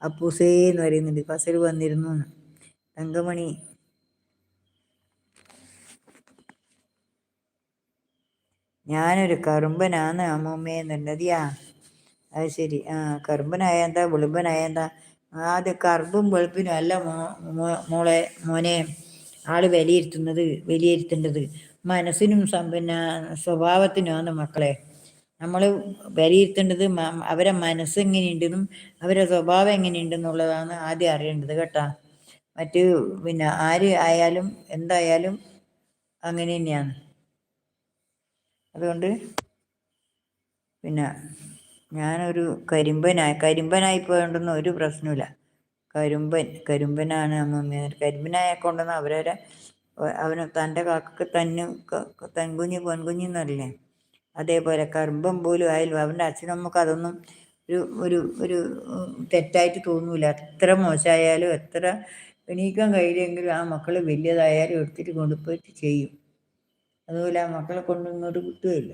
അപ്പൂസേ എന്ന് പറയുന്നുണ്ട്. ഫസൽ വന്നിരുന്നു. തങ്കമണി ഞാനൊരു കറുമ്പനാന്ന് അമ്മൂമ്മയെന്നുള്ളതിയാ. അത് ശരി. കറുമ്പനായ എന്താ വെളുമ്പനായ എന്താ? ആദ്യം കറുമ്പും വെളുപ്പിനും അല്ല മോനെ ആള് വിലയിരുത്തേണ്ടത് മനസ്സിനും പിന്നെ സ്വഭാവത്തിനുമാണ് മക്കളെ. നമ്മൾ വിലയിരുത്തേണ്ടത് അവരെ മനസ്സ് എങ്ങനെയുണ്ടെന്നും അവരെ സ്വഭാവം എങ്ങനെയുണ്ടെന്നുള്ളതാണ് ആദ്യം അറിയേണ്ടത് കേട്ടാ. പിന്നെ ആര് ആയാലും എന്തായാലും അങ്ങനെ തന്നെയാണ്. അതുകൊണ്ട് പിന്നെ ഞാനൊരു കരിമ്പനായി പോയോണ്ടൊന്നും ഒരു പ്രശ്നമില്ല. കരിമ്പനാണ് അമ്മമ്മ. കരിമ്പനായെ കൊണ്ടൊന്നും അവന് തൻ്റെ കാക്കക്ക് തൻകുഞ്ഞ് പൊൻകുഞ്ഞെന്നറിയില്ലേ, അതേപോലെ കറുമ്പൻ പോലും ആയാലും അവൻ്റെ അച്ഛനമ്മക്ക് അതൊന്നും ഒരു ഒരു തെറ്റായിട്ട് തോന്നൂല. എത്ര മോശമായാലും എത്ര എണീക്കാൻ കഴിയില്ലെങ്കിലും ആ മക്കൾ വലിയതായാലും എടുത്തിട്ട് കൊണ്ടുപോയിട്ട് ചെയ്യും. അതുപോലെ ആ മക്കളെ കൊണ്ടൊന്നും ഒരു കുറ്റമില്ല.